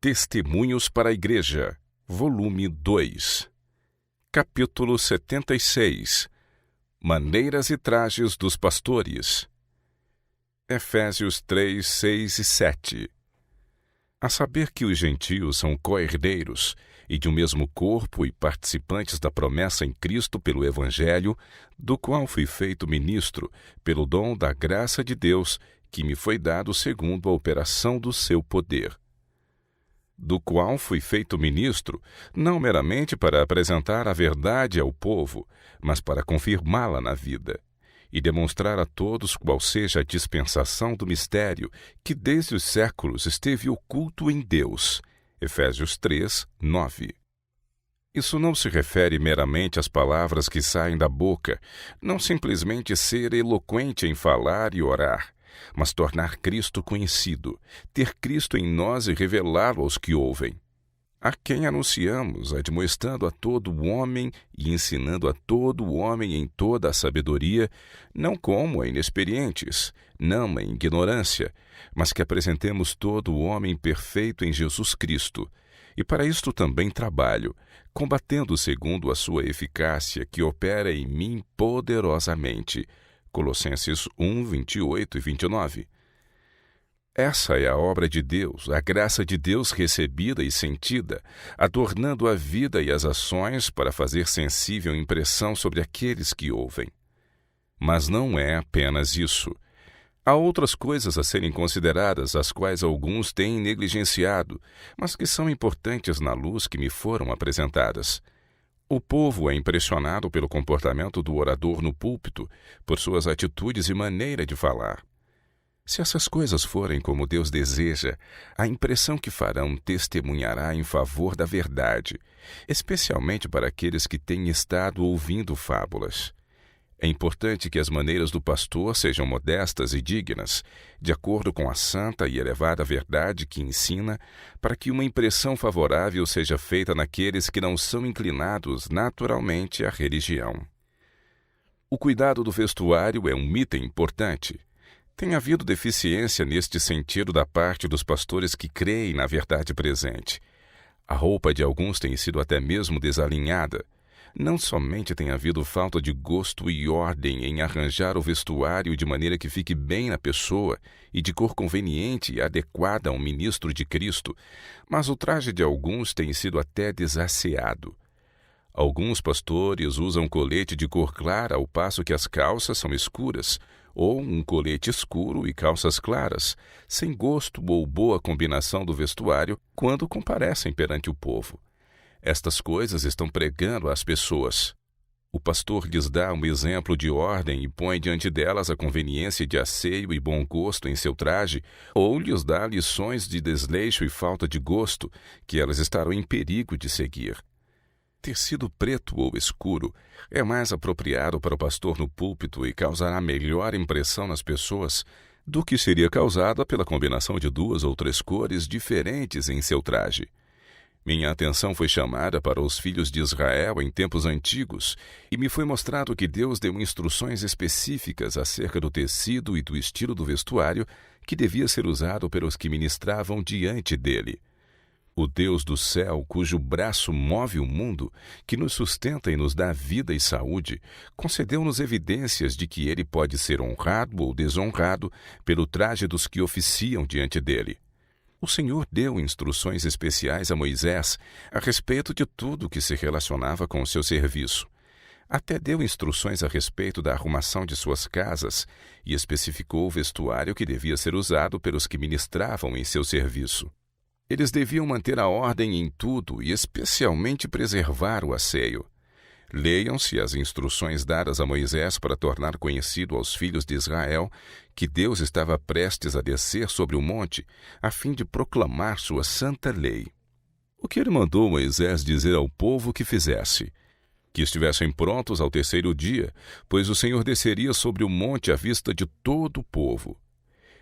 Testemunhos para a Igreja, volume 2, capítulo 76, Maneiras e trajes dos pastores. Efésios 3, 6 e 7. A saber que os gentios são co-herdeiros e de um mesmo corpo e participantes da promessa em Cristo pelo Evangelho, do qual fui feito ministro pelo dom da graça de Deus, que me foi dado segundo a operação do seu poder. Do qual fui feito ministro, não meramente para apresentar a verdade ao povo, mas para confirmá-la na vida, e demonstrar a todos qual seja a dispensação do mistério que desde os séculos esteve oculto em Deus. Efésios 3, 9. Isso não se refere meramente às palavras que saem da boca, não simplesmente ser eloquente em falar e orar, mas tornar Cristo conhecido, ter Cristo em nós e revelá-lo aos que ouvem. A quem anunciamos, admoestando a todo o homem e ensinando a todo o homem em toda a sabedoria, não como a inexperientes, não em ignorância, mas que apresentemos todo o homem perfeito em Jesus Cristo. E para isto também trabalho, combatendo segundo a sua eficácia que opera em mim poderosamente. Colossenses 1, 28 e 29. Essa é a obra de Deus, a graça de Deus recebida e sentida, adornando a vida e as ações para fazer sensível impressão sobre aqueles que ouvem. Mas não é apenas isso. Há outras coisas a serem consideradas, as quais alguns têm negligenciado, mas que são importantes na luz que me foram apresentadas. O povo é impressionado pelo comportamento do orador no púlpito, por suas atitudes e maneira de falar. Se essas coisas forem como Deus deseja, a impressão que farão testemunhará em favor da verdade, especialmente para aqueles que têm estado ouvindo fábulas. É importante que as maneiras do pastor sejam modestas e dignas, de acordo com a santa e elevada verdade que ensina, para que uma impressão favorável seja feita naqueles que não são inclinados naturalmente à religião. O cuidado do vestuário é um item importante. Tem havido deficiência neste sentido da parte dos pastores que creem na verdade presente. A roupa de alguns tem sido até mesmo desalinhada. Não somente tem havido falta de gosto e ordem em arranjar o vestuário de maneira que fique bem na pessoa e de cor conveniente e adequada a um ministro de Cristo, mas o traje de alguns tem sido até desasseado. Alguns pastores usam colete de cor clara ao passo que as calças são escuras, ou um colete escuro e calças claras, sem gosto ou boa combinação do vestuário quando comparecem perante o povo. Estas coisas estão pregando às pessoas. O pastor lhes dá um exemplo de ordem e põe diante delas a conveniência de asseio e bom gosto em seu traje, ou lhes dá lições de desleixo e falta de gosto, que elas estarão em perigo de seguir. Tecido preto ou escuro é mais apropriado para o pastor no púlpito e causará melhor impressão nas pessoas do que seria causada pela combinação de 2 ou 3 cores diferentes em seu traje. Minha atenção foi chamada para os filhos de Israel em tempos antigos e me foi mostrado que Deus deu instruções específicas acerca do tecido e do estilo do vestuário que devia ser usado pelos que ministravam diante dele. O Deus do céu, cujo braço move o mundo, que nos sustenta e nos dá vida e saúde, concedeu-nos evidências de que ele pode ser honrado ou desonrado pelo traje dos que oficiam diante dele. O Senhor deu instruções especiais a Moisés a respeito de tudo que se relacionava com o seu serviço. Até deu instruções a respeito da arrumação de suas casas e especificou o vestuário que devia ser usado pelos que ministravam em seu serviço. Eles deviam manter a ordem em tudo e especialmente preservar o asseio. Leiam-se as instruções dadas a Moisés para tornar conhecido aos filhos de Israel que Deus estava prestes a descer sobre o monte, a fim de proclamar sua santa lei. O que ele mandou Moisés dizer ao povo que fizesse? Que estivessem prontos ao 3º dia, pois o Senhor desceria sobre o monte à vista de todo o povo.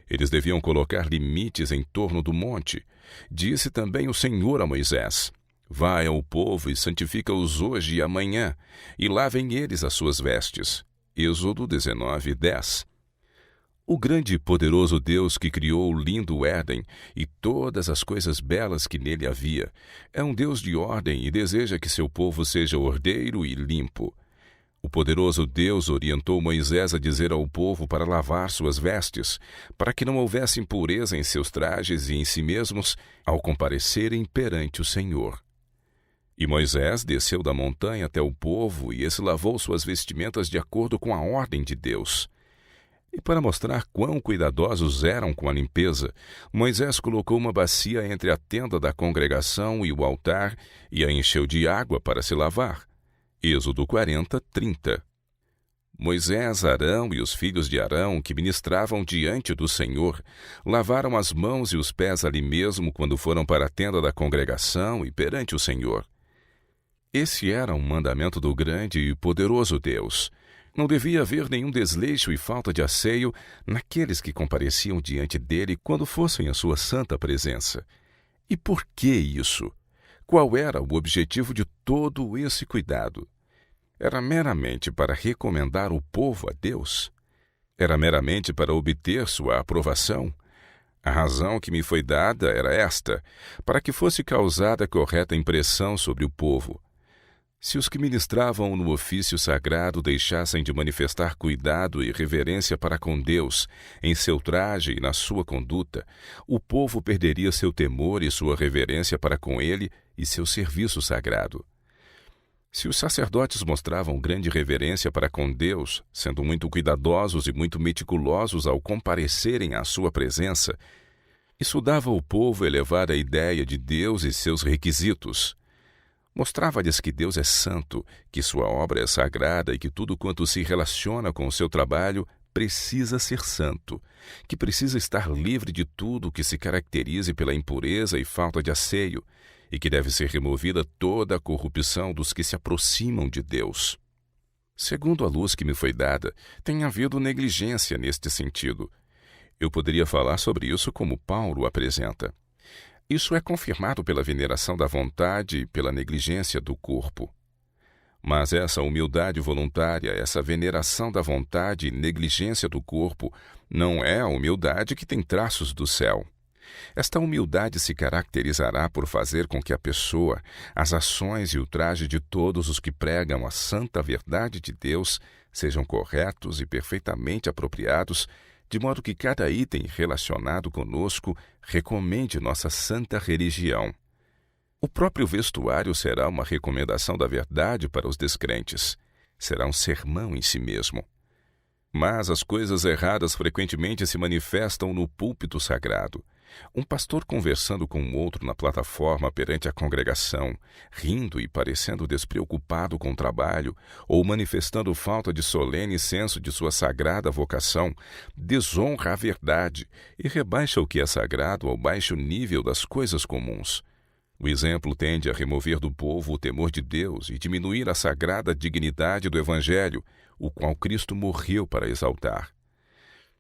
Eles deviam colocar limites em torno do monte. Disse também o Senhor a Moisés: Vai ao povo e santifica-os hoje e amanhã, e lavem eles as suas vestes. Êxodo 19, 10. O grande e poderoso Deus que criou o lindo Éden e todas as coisas belas que nele havia, é um Deus de ordem e deseja que seu povo seja ordeiro e limpo. O poderoso Deus orientou Moisés a dizer ao povo para lavar suas vestes, para que não houvesse impureza em seus trajes e em si mesmos ao comparecerem perante o Senhor. E Moisés desceu da montanha até o povo e esse lavou suas vestimentas de acordo com a ordem de Deus. E para mostrar quão cuidadosos eram com a limpeza, Moisés colocou uma bacia entre a tenda da congregação e o altar e a encheu de água para se lavar. Êxodo 40, 30. Moisés, Arão e os filhos de Arão, que ministravam diante do Senhor, lavaram as mãos e os pés ali mesmo quando foram para a tenda da congregação e perante o Senhor. Esse era um mandamento do grande e poderoso Deus. Não devia haver nenhum desleixo e falta de asseio naqueles que compareciam diante dele quando fossem à sua santa presença. E por que isso? Qual era o objetivo de todo esse cuidado? Era meramente para recomendar o povo a Deus? Era meramente para obter sua aprovação? A razão que me foi dada era esta, para que fosse causada correta impressão sobre o povo. Se os que ministravam no ofício sagrado deixassem de manifestar cuidado e reverência para com Deus em seu traje e na sua conduta, o povo perderia seu temor e sua reverência para com ele e seu serviço sagrado. Se os sacerdotes mostravam grande reverência para com Deus, sendo muito cuidadosos e muito meticulosos ao comparecerem à sua presença, isso dava ao povo elevar a ideia de Deus e seus requisitos. Mostrava-lhes que Deus é santo, que sua obra é sagrada e que tudo quanto se relaciona com o seu trabalho precisa ser santo, que precisa estar livre de tudo que se caracterize pela impureza e falta de asseio, e que deve ser removida toda a corrupção dos que se aproximam de Deus. Segundo a luz que me foi dada, tem havido negligência neste sentido. Eu poderia falar sobre isso como Paulo apresenta. Isso é confirmado pela veneração da vontade e pela negligência do corpo. Mas essa humildade voluntária, essa veneração da vontade e negligência do corpo, não é a humildade que tem traços do céu. Esta humildade se caracterizará por fazer com que a pessoa, as ações e o traje de todos os que pregam a santa verdade de Deus sejam corretos e perfeitamente apropriados, de modo que cada item relacionado conosco recomende nossa santa religião. O próprio vestuário será uma recomendação da verdade para os descrentes. Será um sermão em si mesmo. Mas as coisas erradas frequentemente se manifestam no púlpito sagrado. Um pastor conversando com outro na plataforma perante a congregação, rindo e parecendo despreocupado com o trabalho, ou manifestando falta de solene senso de sua sagrada vocação, desonra a verdade e rebaixa o que é sagrado ao baixo nível das coisas comuns. O exemplo tende a remover do povo o temor de Deus e diminuir a sagrada dignidade do Evangelho, o qual Cristo morreu para exaltar.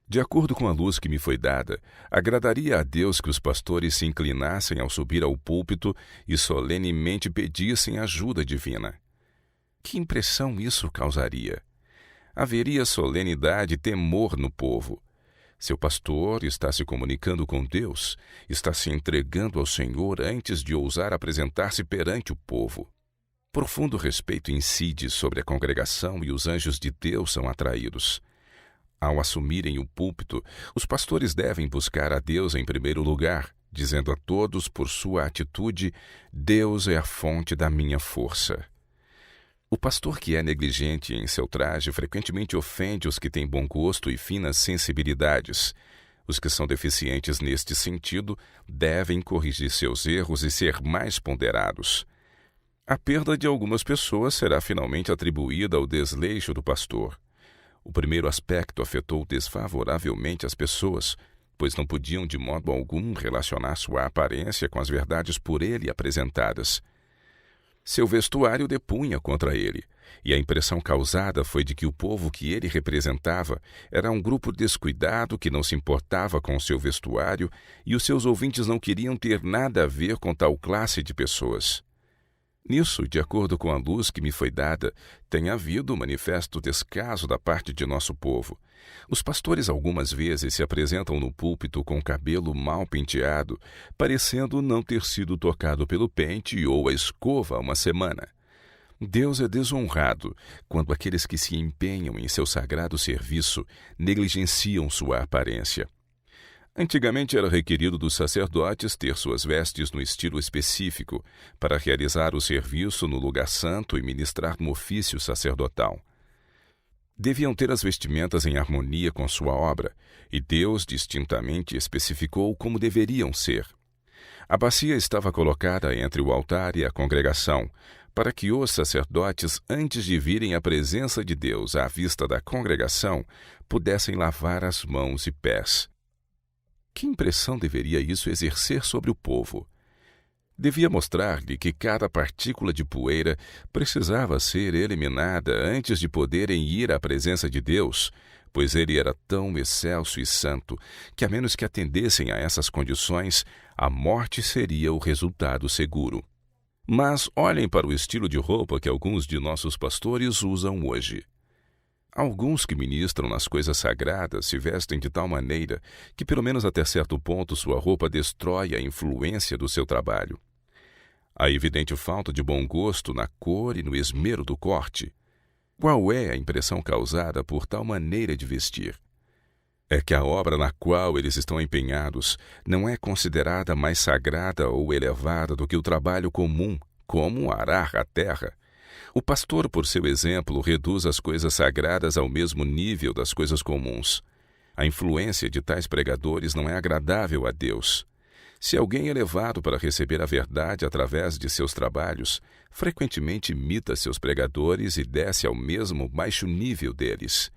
De acordo com a luz que me foi dada, agradaria a Deus que os pastores se inclinassem ao subir ao púlpito e solenemente pedissem ajuda divina. Que impressão isso causaria? Haveria solenidade e temor no povo. Seu pastor está se comunicando com Deus, está se entregando ao Senhor antes de ousar apresentar-se perante o povo. Profundo respeito incide sobre a congregação e os anjos de Deus são atraídos. Ao assumirem o púlpito, os pastores devem buscar a Deus em primeiro lugar, dizendo a todos por sua atitude: Deus é a fonte da minha força. O pastor que é negligente em seu traje frequentemente ofende os que têm bom gosto e finas sensibilidades. Os que são deficientes neste sentido devem corrigir seus erros e ser mais ponderados. A perda de algumas pessoas será finalmente atribuída ao desleixo do pastor. O primeiro aspecto afetou desfavoravelmente as pessoas, pois não podiam de modo algum relacionar sua aparência com as verdades por ele apresentadas. Seu vestuário depunha contra ele, e a impressão causada foi de que o povo que ele representava era um grupo descuidado que não se importava com o seu vestuário e os seus ouvintes não queriam ter nada a ver com tal classe de pessoas. Nisso, de acordo com a luz que me foi dada, tem havido um manifesto descaso da parte de nosso povo. Os pastores algumas vezes se apresentam no púlpito com o cabelo mal penteado, parecendo não ter sido tocado pelo pente ou a escova há uma semana. Deus é desonrado quando aqueles que se empenham em seu sagrado serviço negligenciam sua aparência. Antigamente era requerido dos sacerdotes ter suas vestes no estilo específico para realizar o serviço no lugar santo e ministrar no ofício sacerdotal. Deviam ter as vestimentas em harmonia com sua obra, e Deus distintamente especificou como deveriam ser. A bacia estava colocada entre o altar e a congregação, para que os sacerdotes, antes de virem à presença de Deus à vista da congregação, pudessem lavar as mãos e pés. Que impressão deveria isso exercer sobre o povo? Devia mostrar-lhe que cada partícula de poeira precisava ser eliminada antes de poderem ir à presença de Deus, pois ele era tão excelso e santo que, a menos que atendessem a essas condições, a morte seria o resultado seguro. Mas olhem para o estilo de roupa que alguns de nossos pastores usam hoje. Alguns que ministram nas coisas sagradas se vestem de tal maneira que, pelo menos até certo ponto, sua roupa destrói a influência do seu trabalho. Há evidente falta de bom gosto na cor e no esmero do corte. Qual é a impressão causada por tal maneira de vestir? É que a obra na qual eles estão empenhados não é considerada mais sagrada ou elevada do que o trabalho comum, como arar a terra. O pastor, por seu exemplo, reduz as coisas sagradas ao mesmo nível das coisas comuns. A influência de tais pregadores não é agradável a Deus. Se alguém é levado para receber a verdade através de seus trabalhos, frequentemente imita seus pregadores e desce ao mesmo baixo nível deles.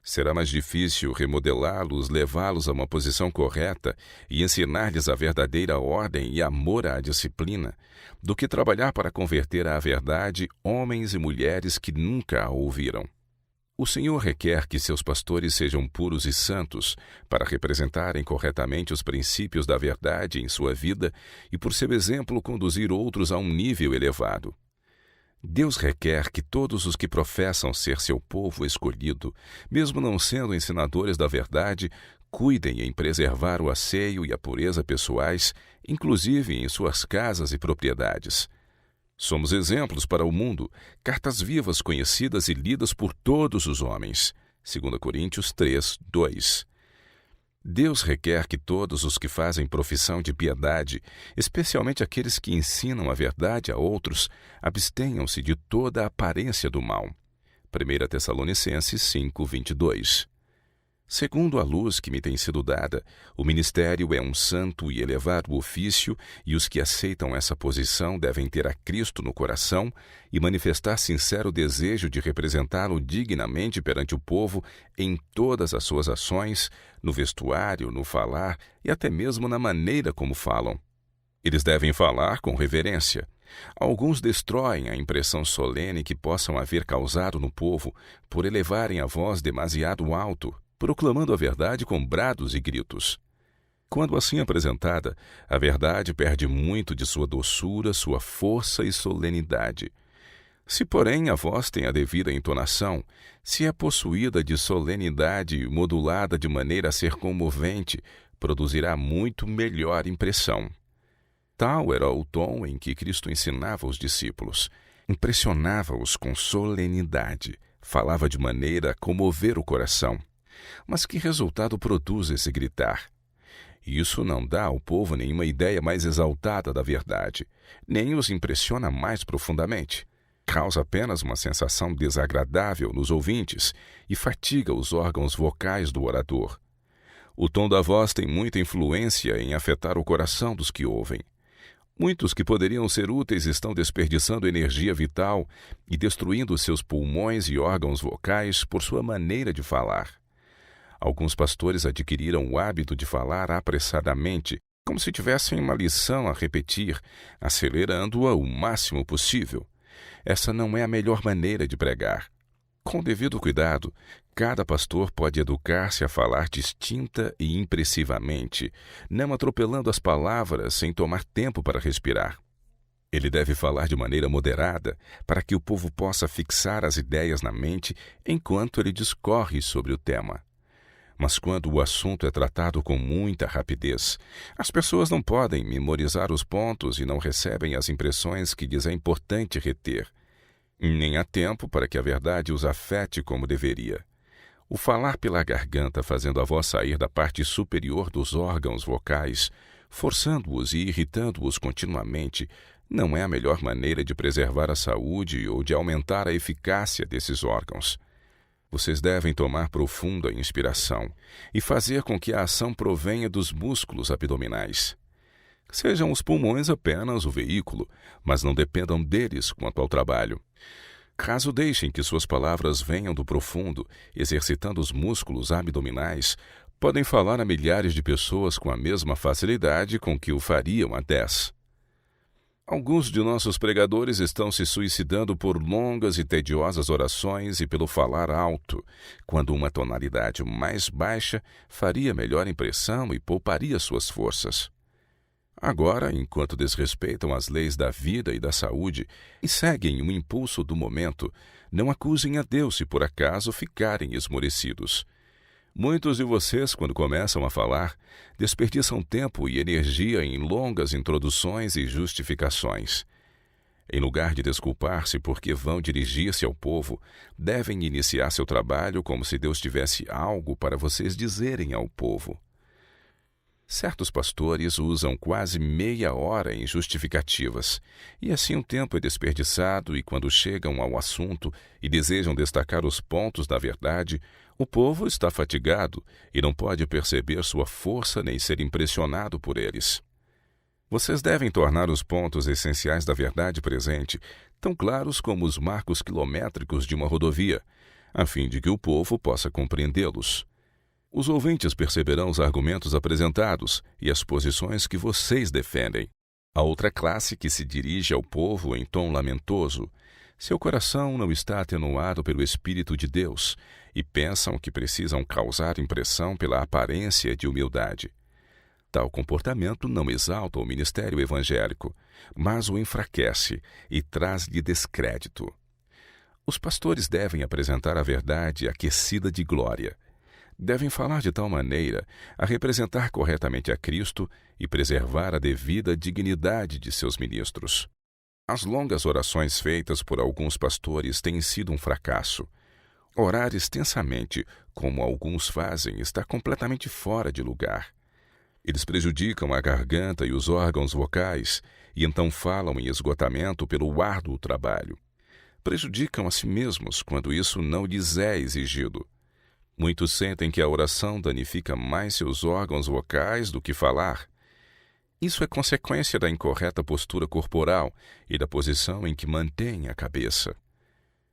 Será mais difícil remodelá-los, levá-los a uma posição correta e ensinar-lhes a verdadeira ordem e amor à disciplina, do que trabalhar para converter à verdade homens e mulheres que nunca a ouviram. O Senhor requer que seus pastores sejam puros e santos para representarem corretamente os princípios da verdade em sua vida e, por seu exemplo, conduzir outros a um nível elevado. Deus requer que todos os que professam ser seu povo escolhido, mesmo não sendo ensinadores da verdade, cuidem em preservar o asseio e a pureza pessoais, inclusive em suas casas e propriedades. Somos exemplos para o mundo, cartas vivas conhecidas e lidas por todos os homens. 2 Coríntios 3, 2. Deus requer que todos os que fazem profissão de piedade, especialmente aqueles que ensinam a verdade a outros, abstenham-se de toda a aparência do mal. 1 Tessalonicenses 5, 22. Segundo a luz que me tem sido dada, o ministério é um santo e elevado ofício, e os que aceitam essa posição devem ter a Cristo no coração e manifestar sincero desejo de representá-lo dignamente perante o povo em todas as suas ações, no vestuário, no falar e até mesmo na maneira como falam. Eles devem falar com reverência. Alguns destroem a impressão solene que possam haver causado no povo por elevarem a voz demasiado alto, proclamando a verdade com brados e gritos. Quando assim apresentada, a verdade perde muito de sua doçura, sua força e solenidade. Se, porém, a voz tem a devida entonação, se é possuída de solenidade e modulada de maneira a ser comovente, produzirá muito melhor impressão. Tal era o tom em que Cristo ensinava os discípulos. Impressionava-os com solenidade, falava de maneira a comover o coração. Mas que resultado produz esse gritar? Isso não dá ao povo nenhuma ideia mais exaltada da verdade, nem os impressiona mais profundamente. Causa apenas uma sensação desagradável nos ouvintes e fatiga os órgãos vocais do orador. O tom da voz tem muita influência em afetar o coração dos que ouvem. Muitos que poderiam ser úteis estão desperdiçando energia vital e destruindo seus pulmões e órgãos vocais por sua maneira de falar. Alguns pastores adquiriram o hábito de falar apressadamente, como se tivessem uma lição a repetir, acelerando-a o máximo possível. Essa não é a melhor maneira de pregar. Com o devido cuidado, cada pastor pode educar-se a falar distinta e impressivamente, não atropelando as palavras sem tomar tempo para respirar. Ele deve falar de maneira moderada, para que o povo possa fixar as ideias na mente enquanto ele discorre sobre o tema. Mas quando o assunto é tratado com muita rapidez, as pessoas não podem memorizar os pontos e não recebem as impressões que lhes é importante reter. Nem há tempo para que a verdade os afete como deveria. O falar pela garganta, fazendo a voz sair da parte superior dos órgãos vocais, forçando-os e irritando-os continuamente, não é a melhor maneira de preservar a saúde ou de aumentar a eficácia desses órgãos. Vocês devem tomar profunda inspiração e fazer com que a ação provenha dos músculos abdominais. Sejam os pulmões apenas o veículo, mas não dependam deles quanto ao trabalho. Caso deixem que suas palavras venham do profundo, exercitando os músculos abdominais, podem falar a milhares de pessoas com a mesma facilidade com que o fariam a 10. Alguns de nossos pregadores estão se suicidando por longas e tediosas orações e pelo falar alto, quando uma tonalidade mais baixa faria melhor impressão e pouparia suas forças. Agora, enquanto desrespeitam as leis da vida e da saúde e seguem o impulso do momento, não acusem a Deus se por acaso ficarem esmorecidos. Muitos de vocês, quando começam a falar, desperdiçam tempo e energia em longas introduções e justificações. Em lugar de desculpar-se porque vão dirigir-se ao povo, devem iniciar seu trabalho como se Deus tivesse algo para vocês dizerem ao povo. Certos pastores usam quase meia hora em justificativas, e assim o tempo é desperdiçado, e quando chegam ao assunto e desejam destacar os pontos da verdade, o povo está fatigado e não pode perceber sua força nem ser impressionado por eles. Vocês devem tornar os pontos essenciais da verdade presente tão claros como os marcos quilométricos de uma rodovia, a fim de que o povo possa compreendê-los. Os ouvintes perceberão os argumentos apresentados e as posições que vocês defendem. A outra classe que se dirige ao povo em tom lamentoso, seu coração não está atenuado pelo Espírito de Deus e pensam que precisam causar impressão pela aparência de humildade. Tal comportamento não exalta o ministério evangélico, mas o enfraquece e traz-lhe descrédito. Os pastores devem apresentar a verdade aquecida de glória. Devem falar de tal maneira a representar corretamente a Cristo e preservar a devida dignidade de seus ministros. As longas orações feitas por alguns pastores têm sido um fracasso. Orar extensamente, como alguns fazem, está completamente fora de lugar. Eles prejudicam a garganta e os órgãos vocais e então falam em esgotamento pelo árduo trabalho. Prejudicam a si mesmos quando isso não lhes é exigido. Muitos sentem que a oração danifica mais seus órgãos vocais do que falar. Isso é consequência da incorreta postura corporal e da posição em que mantêm a cabeça.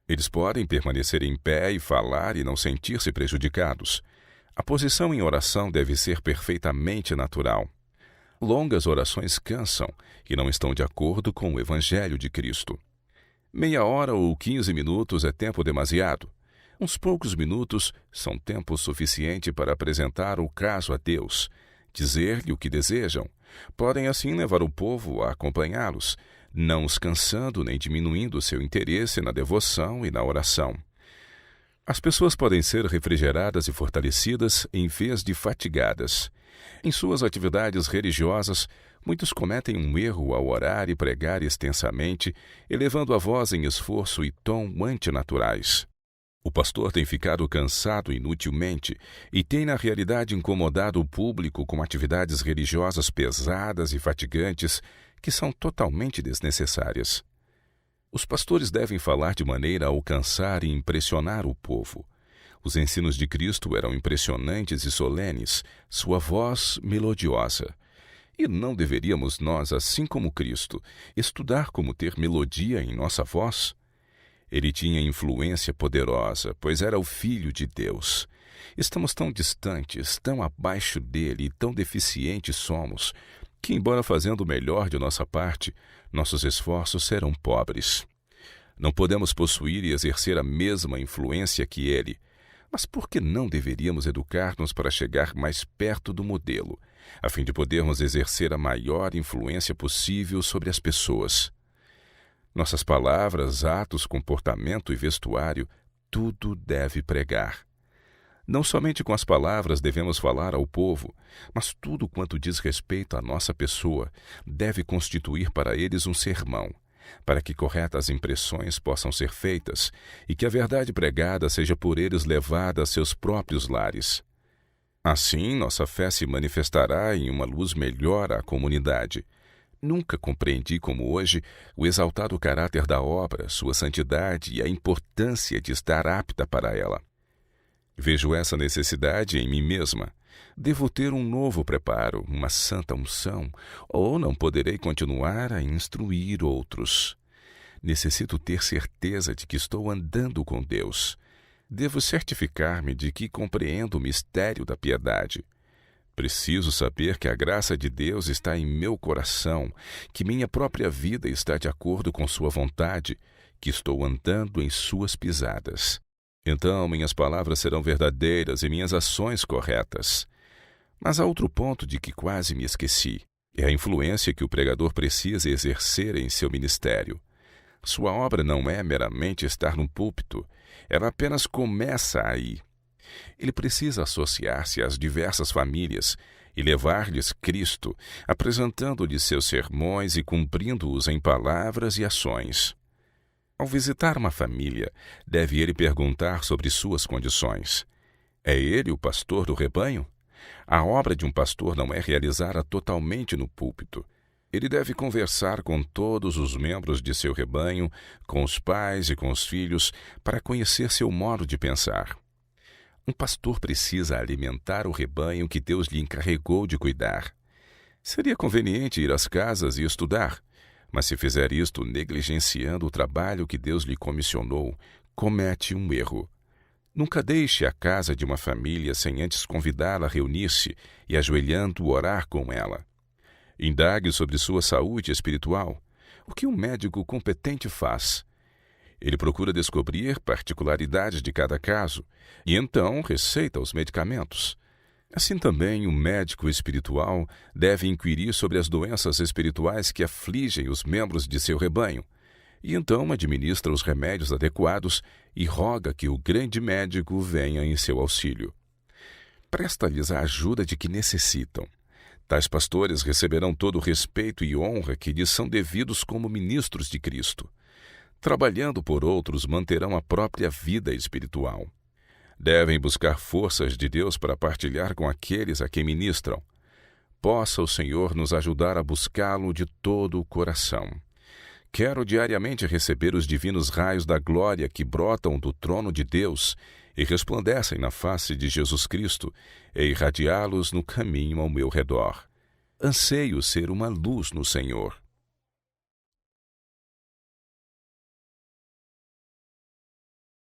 Eles podem permanecer em pé e falar e não sentir-se prejudicados. A posição em oração deve ser perfeitamente natural. Longas orações cansam e não estão de acordo com o Evangelho de Cristo. Meia hora ou 15 minutos é tempo demasiado. Uns poucos minutos são tempo suficiente para apresentar o caso a Deus, dizer-lhe o que desejam. Podem assim levar o povo a acompanhá-los, não os cansando nem diminuindo seu interesse na devoção e na oração. As pessoas podem ser refrigeradas e fortalecidas em vez de fatigadas. Em suas atividades religiosas, muitos cometem um erro ao orar e pregar extensamente, elevando a voz em esforço e tom antinaturais. O pastor tem ficado cansado inutilmente e tem, na realidade, incomodado o público com atividades religiosas pesadas e fatigantes que são totalmente desnecessárias. Os pastores devem falar de maneira a alcançar e impressionar o povo. Os ensinos de Cristo eram impressionantes e solenes, sua voz melodiosa. E não deveríamos nós, assim como Cristo, estudar como ter melodia em nossa voz? Ele tinha influência poderosa, pois era o Filho de Deus. Estamos tão distantes, tão abaixo dele e tão deficientes somos, que, embora fazendo o melhor de nossa parte, nossos esforços serão pobres. Não podemos possuir e exercer a mesma influência que ele, mas por que não deveríamos educar-nos para chegar mais perto do modelo, a fim de podermos exercer a maior influência possível sobre as pessoas? Nossas palavras, atos, comportamento e vestuário, tudo deve pregar. Não somente com as palavras devemos falar ao povo, mas tudo quanto diz respeito à nossa pessoa deve constituir para eles um sermão, para que corretas impressões possam ser feitas e que a verdade pregada seja por eles levada a seus próprios lares. Assim, nossa fé se manifestará em uma luz melhor à comunidade. Nunca compreendi como hoje o exaltado caráter da obra, sua santidade e a importância de estar apta para ela. Vejo essa necessidade em mim mesma. Devo ter um novo preparo, uma santa unção, ou não poderei continuar a instruir outros. Necessito ter certeza de que estou andando com Deus. Devo certificar-me de que compreendo o mistério da piedade. Preciso saber que a graça de Deus está em meu coração, que minha própria vida está de acordo com sua vontade, que estou andando em suas pisadas. Então minhas palavras serão verdadeiras e minhas ações corretas. Mas há outro ponto de que quase me esqueci. É a influência que o pregador precisa exercer em seu ministério. Sua obra não é meramente estar no púlpito, ela apenas começa aí. Ele precisa associar-se às diversas famílias e levar-lhes Cristo, apresentando-lhes seus sermões e cumprindo-os em palavras e ações. Ao visitar uma família, deve ele perguntar sobre suas condições. É ele o pastor do rebanho? A obra de um pastor não é realizada totalmente no púlpito. Ele deve conversar com todos os membros de seu rebanho, com os pais e com os filhos, para conhecer seu modo de pensar. Um pastor precisa alimentar o rebanho que Deus lhe encarregou de cuidar. Seria conveniente ir às casas e estudar, mas se fizer isto negligenciando o trabalho que Deus lhe comissionou, comete um erro. Nunca deixe a casa de uma família sem antes convidá-la a reunir-se e, ajoelhando, orar com ela. Indague sobre sua saúde espiritual. O que um médico competente faz? Ele procura descobrir particularidades de cada caso e então receita os medicamentos. Assim também, o médico espiritual deve inquirir sobre as doenças espirituais que afligem os membros de seu rebanho, e então administra os remédios adequados e roga que o grande médico venha em seu auxílio. Presta-lhes a ajuda de que necessitam. Tais pastores receberão todo o respeito e honra que lhes são devidos como ministros de Cristo. Trabalhando por outros, manterão a própria vida espiritual. Devem buscar forças de Deus para partilhar com aqueles a quem ministram. Possa o Senhor nos ajudar a buscá-lo de todo o coração. Quero diariamente receber os divinos raios da glória que brotam do trono de Deus e resplandecem na face de Jesus Cristo e irradiá-los no caminho ao meu redor. Anseio ser uma luz no Senhor.